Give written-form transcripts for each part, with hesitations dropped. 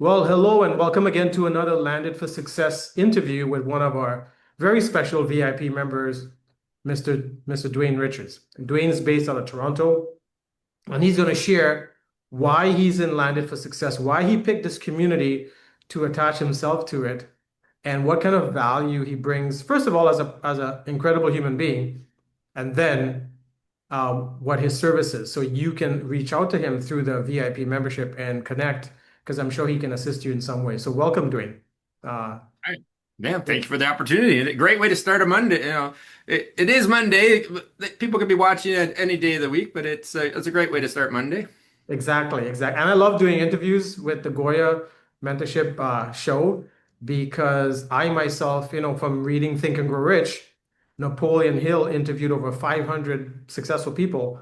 Well, hello and welcome again to another Landed for Success interview with one of our very special VIP members, Mr. Dwayne Richards. Dwayne's based out of Toronto, and he's going to share why he's in Landed for Success, why he picked this community to attach himself to it, and what kind of value he brings, first of all, as an incredible human being, and then what his service is. So you can reach out to him through the VIP membership and connect because I'm sure he can assist you in some way. So welcome, Dwayne. Uh, All right. Man, thank you for the opportunity. A great way to start a Monday. It is Monday. People could be watching it any day of the week, but it's a great way to start Monday. exactly, exactly. And I love doing interviews with the Goya Mentorship show because I myself, from reading Think and Grow Rich, Napoleon Hill interviewed over 500 successful people,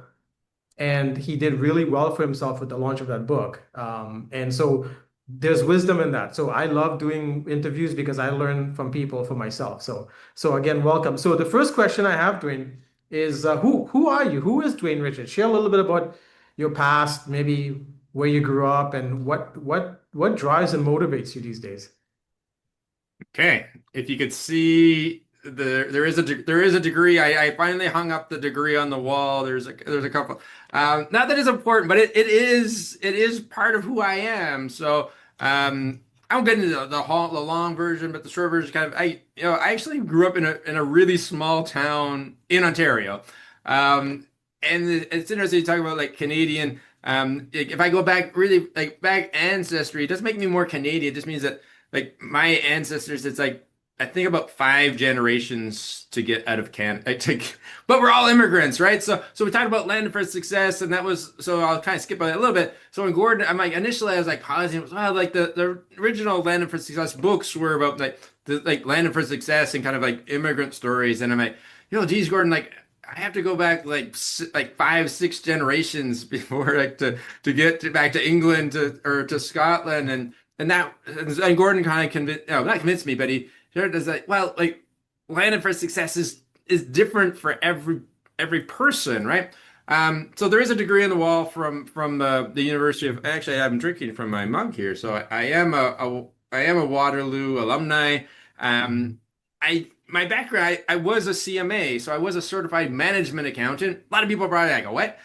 and he did really well for himself with the launch of that book. And so there's wisdom in that. So I love doing interviews because I learn from people for myself. So again, welcome. So the first question I have, Dwayne, is who are you? Who is Dwayne Richards? Share a little bit about your past, maybe where you grew up, and what drives and motivates you these days. Okay. If you could see there is a degree. I finally hung up the degree on the wall. There's a couple. Not that it's important, but it is part of who I am. So I won't get into the long version, but the short version is kind of I actually grew up in a really small town in Ontario. And it's interesting to talk about like Canadian. If I go back really like back ancestry, it doesn't make me more Canadian. It just means that like my ancestors, it's like I think about 5 generations to get out of but we're all immigrants, right? So we talked about landing for success, and that was so I'll kind of skip on that a little bit. So in Gordon, I'm like initially I was like pausing, well, like the original landing for success books were about like landing for success and kind of like immigrant stories, and I'm like, geez, Gordon, like I have to go back like 5, 6 generations before like to get back to England or to Scotland and Gordon kind of convinced no, not convinced me, but he sure does like well like landing for success is different for every person, right? So there is a degree on the wall from the University of actually I'm drinking from my mug here, so I am a Waterloo alumni. I my background, I was a CMA, so I was a certified management accountant. A lot of people are probably like, what?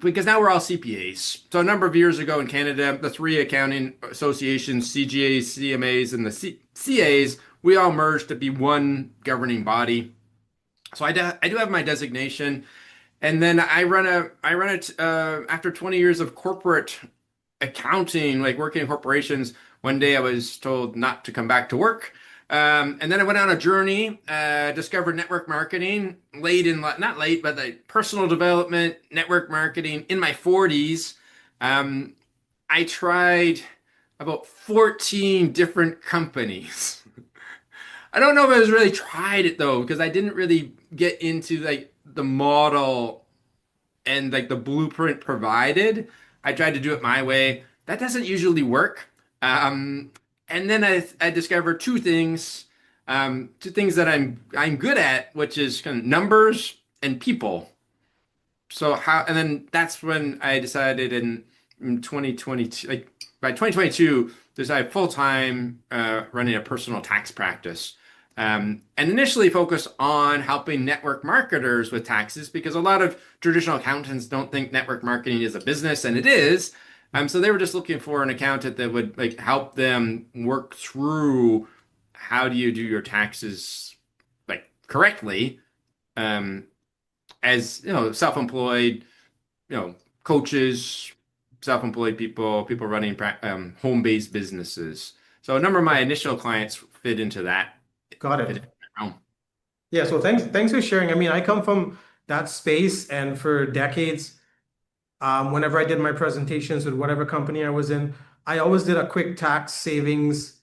Because now we're all CPAs. So a number of years ago in Canada, the three accounting associations, CGAs, CMAs, and the CAs, we all merged to be one governing body. So I do have my designation, and then I run it after 20 years of corporate accounting, like working in corporations. One day I was told not to come back to work. And then I went on a journey, discovered network marketing not late, but like personal development, network marketing in my 40s. I tried about 14 different companies. I don't know if I was really tried it though, because I didn't really get into like the model and like the blueprint provided. I tried to do it my way. That doesn't usually work. Um, and then I discovered two things that I'm good at, which is kind of numbers and people. And then that's when I decided in 2022, like by 2022, decided full time running a personal tax practice. And initially focused on helping network marketers with taxes because a lot of traditional accountants don't think network marketing is a business, and it is. So they were just looking for an accountant that would like help them work through how do you do your taxes like correctly, um, as self-employed, coaches, self-employed people running home-based businesses. So a number of my initial clients fit into that. Got Fit it. into that realm. Yeah, so thanks for sharing. I mean, I come from that space, and for decades, whenever I did my presentations with whatever company I was in, I always did a quick tax savings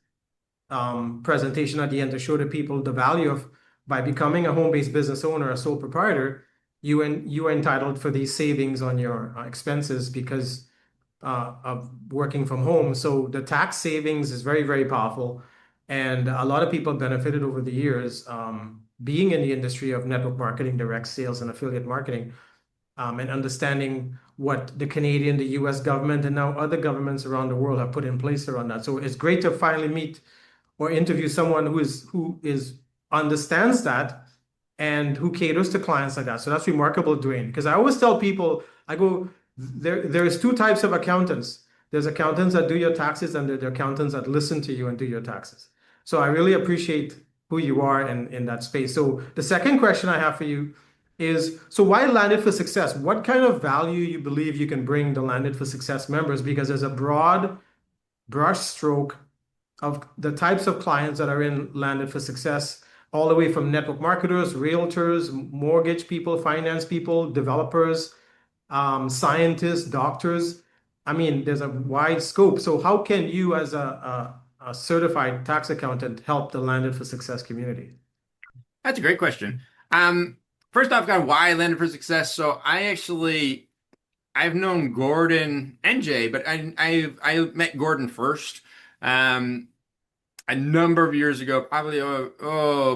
presentation at the end to show the people the value of by becoming a home-based business owner, a sole proprietor, you are entitled for these savings on your expenses because of working from home. So the tax savings is very, very powerful. And a lot of people benefited over the years being in the industry of network marketing, direct sales, and affiliate marketing, and understanding what the Canadian, the US government, and now other governments around the world have put in place around that. So it's great to finally meet or interview someone who is understands that and who caters to clients like that. So that's remarkable, Dwayne. Because I always tell people, I go, there's two types of accountants. There's accountants that do your taxes, and there are accountants that listen to you and do your taxes. So I really appreciate who you are in that space. So the second question I have for you is, so why Landed for Success? What kind of value you believe you can bring the Landed for Success members? Because there's a broad brushstroke of the types of clients that are in Landed for Success, all the way from network marketers, realtors, mortgage people, finance people, developers, scientists, doctors. I mean, there's a wide scope. So how can you, as a certified tax accountant, help the Landed for Success community? That's a great question. Um, First off, got why I landed for success. So I've known Gordon and Jay, but I met Gordon first. Um, a number of years ago, probably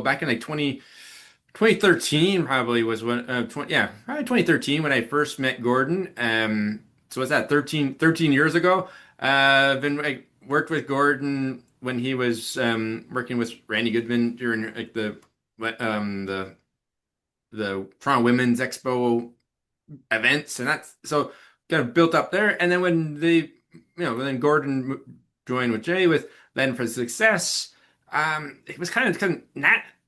back in like 2013 probably was when 20, yeah, probably 2013 when I first met Gordon. So what's that, 13 years ago? I worked with Gordon when he was working with Randy Goodman during like the Toronto Women's Expo events, and that's so kind of built up there. And then when Gordon joined with Jay with Land for Success, it was kind of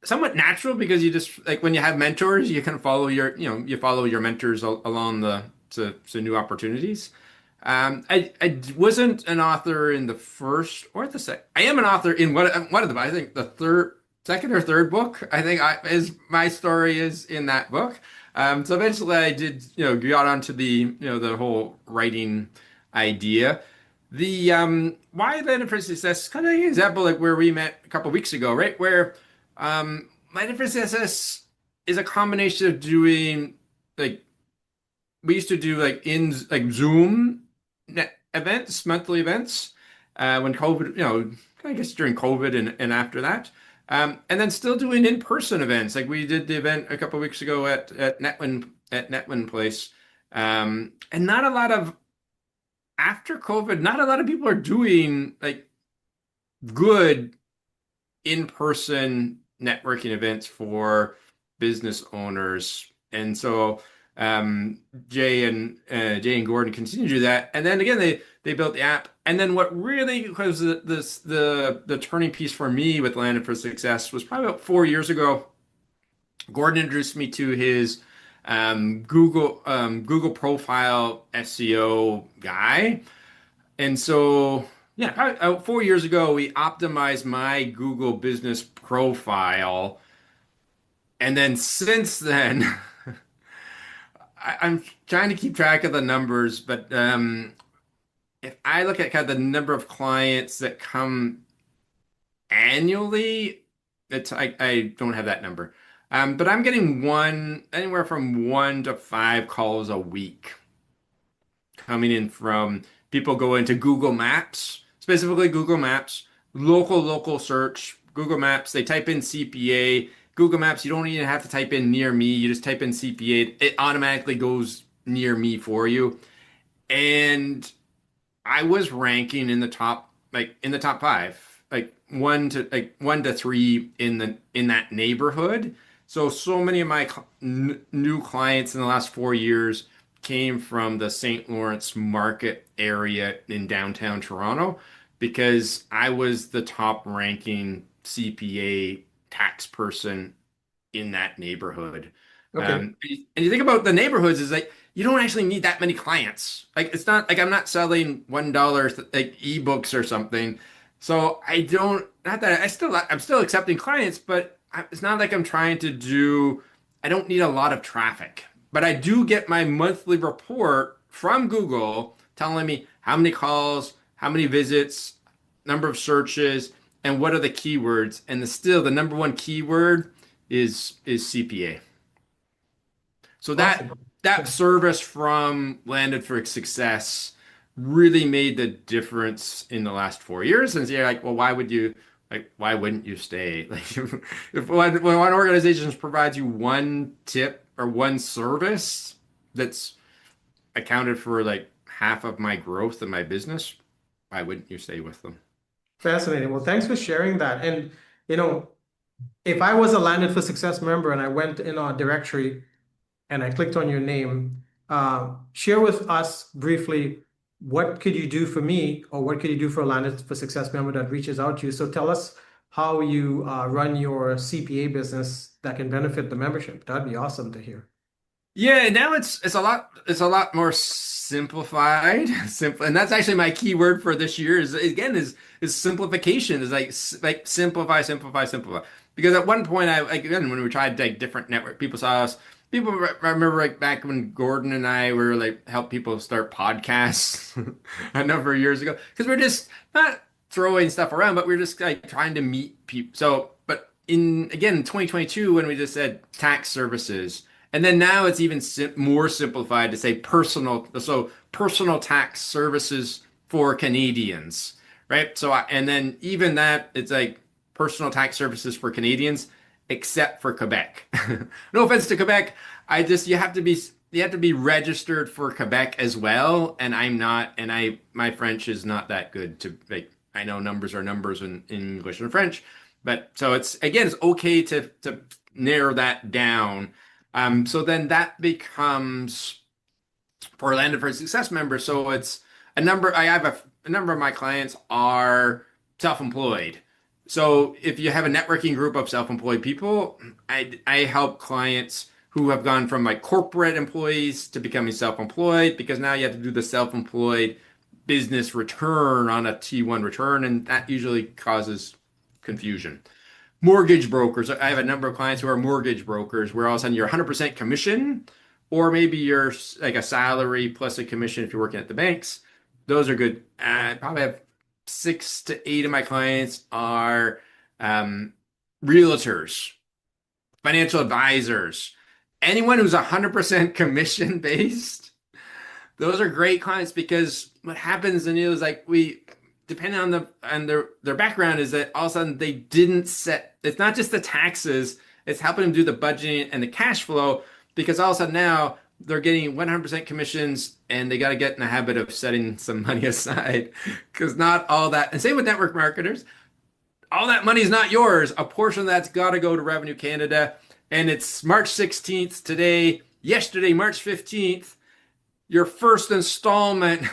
somewhat natural because you just like when you have mentors, you kind of follow you follow your mentors along to new opportunities. I wasn't an author in the first or the second. I am an author in one of them. I think the second or third book. I think is my story is in that book. So eventually I did, got onto the whole writing idea. The why Landed for Success is kind of an example like where we met a couple weeks ago, right? Where Landed for Success is a combination of doing like we used to do like in like Zoom events, monthly events, when COVID, I guess during COVID and after that. And then still doing in-person events. Like we did the event a couple of weeks ago at Netwin Place. And not a lot of after COVID, not a lot of people are doing like good in-person networking events for business owners. And so Jay and Gordon continue to do that. And then again, they built the app. And then what really was the turning piece for me with Landed for Success was probably about 4 years ago. Gordon introduced me to his Google profile SEO guy. And so yeah, 4 years ago, we optimized my Google business profile. And then since then, I'm trying to keep track of the numbers, but if I look at kind of the number of clients that come annually, I don't have that number. But I'm getting anywhere from 1 to 5 calls a week coming in from people go into Google Maps, specifically Google Maps, local search, Google Maps, they type in CPA. Google Maps, you don't even have to type in near me. You just type in CPA. It automatically goes near me for you. And I was ranking in the top, like in the top five, like 1 to 3 in that neighborhood. So many of my new clients in the last 4 years came from the St. Lawrence market area in downtown Toronto because I was the top ranking CPA tax person in that neighborhood. Okay. And you think about the neighborhoods is like you don't actually need that many clients. Like it's not like I'm not selling $1 like ebooks or something. So I don't not that I'm still accepting clients, but it's not like I'm trying to do I don't need a lot of traffic. But I do get my monthly report from Google telling me how many calls, how many visits, number of searches, and what are the keywords. And still the number one keyword is CPA. So Awesome. that service from Landed for Success really made the difference in the last 4 years. And so you're like, well, why wouldn't you stay? Like if when one organization provides you one tip or one service that's accounted for like half of my growth in my business, why wouldn't you stay with them? Fascinating. Well, thanks for sharing that. And, you know, if I was a Landed for Success member and I went in our directory and I clicked on your name, share with us briefly what could you do for me or what could you do for a Landed for Success member that reaches out to you. So tell us how you run your CPA business that can benefit the membership. That'd be awesome to hear. Yeah, now it's a lot more simplified. Simple, and that's actually my key word for this year is again is simplification. Is like like simplify, simplify, simplify. Because at one point I like again when we tried like different network, people saw us. I remember like back when Gordon and I were like help people start podcasts a number of years ago because we're just not throwing stuff around, but we're just like trying to meet people. So, but in again 2022 when we just said tax services. And then now it's even more simplified to say personal tax services for Canadians, right? And then even that, it's like personal tax services for Canadians, except for Quebec. No offense to Quebec, you have to be registered for Quebec as well, and I'm not, and my French is not that good to like. I know numbers are numbers in English and French, but so it's again, it's okay to narrow that down so then that becomes for Landed for Success members. So it's a number, a number of my clients are self-employed. So if you have a networking group of self-employed people, I help clients who have gone from like corporate employees to becoming self-employed because now you have to do the self-employed business return on a T1 return, and that usually causes confusion. Mortgage brokers. I have a number of clients who are mortgage brokers where all of a sudden you're 100% commission, or maybe you're like a salary plus a commission if you're working at the banks. Those are good. I probably have 6 to 8 of my clients are um, realtors, financial advisors, anyone who's 100% commission based. Those are great clients because what happens in you is like depending on their background is that all of a sudden they didn't set it's not just the taxes, it's helping them do the budgeting and the cash flow because all of a sudden now they're getting 100% commissions and they got to get in the habit of setting some money aside because not all that and same with network marketers, all that money is not yours. A portion of that's got to go to Revenue Canada, and it's March 16th today. Yesterday, March 15th, your first installment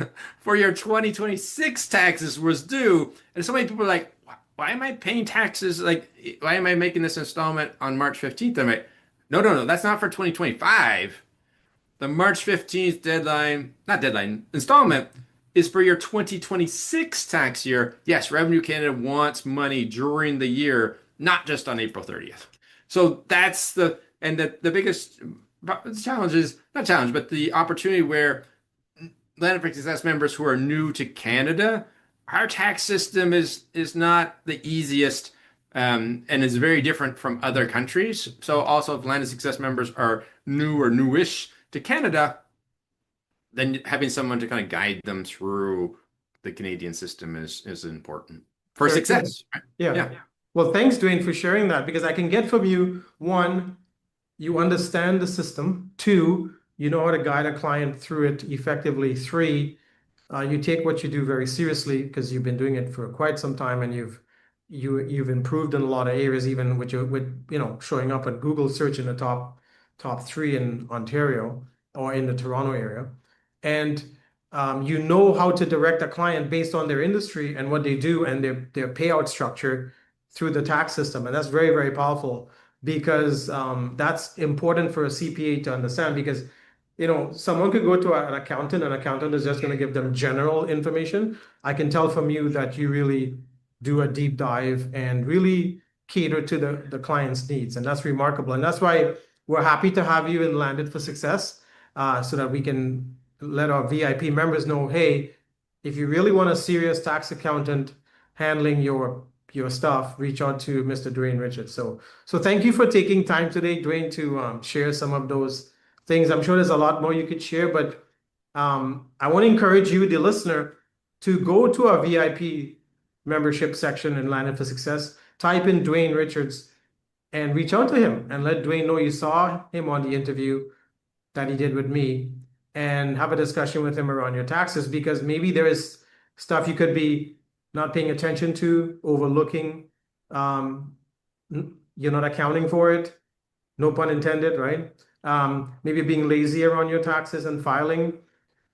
for your 2026 taxes was due. And so many people are like, why am I paying taxes? Like, why am I making this installment on March 15th? I'm like, no, that's not for 2025. The March 15th deadline, not deadline, installment is for your 2026 tax year. Yes, Revenue Canada wants money during the year, not just on April 30th. So that's the biggest challenge is not challenge, but the opportunity where Landed for Success members who are new to Canada, our tax system is not the easiest and is very different from other countries. So also if Landed Success members are new or newish to Canada, then having someone to kind of guide them through the Canadian system is important for Very cool. success. Right? Yeah. Yeah. Well, thanks, Dwayne, for sharing that because I can get from you one, you understand the system. Two, you know how to guide a client through it effectively. Three, you take what you do very seriously because you've been doing it for quite some time and you've improved in a lot of areas, even with showing up at Google search in the top three in Ontario or in the Toronto area. And you know how to direct a client based on their industry and what they do and their payout structure through the tax system. And that's very, very powerful because that's important for a CPA to understand because someone could go to an accountant is just going to give them general information. I can tell from you that you really do a deep dive and really cater to the client's needs. And that's remarkable. And that's why we're happy to have you in Landed for Success so that we can let our VIP members know, hey, if you really want a serious tax accountant handling your stuff, reach out to Mr. Dwayne Richards. So thank you for taking time today, Dwayne, to share some of those things. I'm sure there's a lot more you could share, but I want to encourage you, the listener, to go to our VIP membership section in Landed for Success, type in Dwayne Richards and reach out to him and let Dwayne know you saw him on the interview that he did with me and have a discussion with him around your taxes, because maybe there is stuff you could be not paying attention to, overlooking. You're not accounting for it. No pun intended, right? Maybe being lazy around your taxes and filing,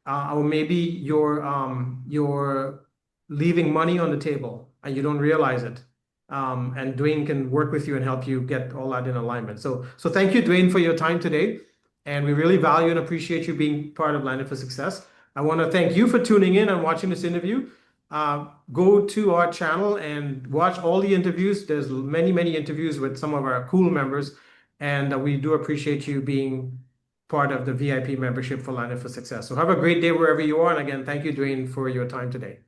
or maybe you're leaving money on the table and you don't realize it. And Dwayne can work with you and help you get all that in alignment. So thank you, Dwayne, for your time today. And we really value and appreciate you being part of Landed for Success. I want to thank you for tuning in and watching this interview. Go to our channel and watch all the interviews. There's many, many interviews with some of our cool members. And we do appreciate you being part of the VIP membership for Landed for Success. So have a great day wherever you are. And again, thank you, Dwayne, for your time today.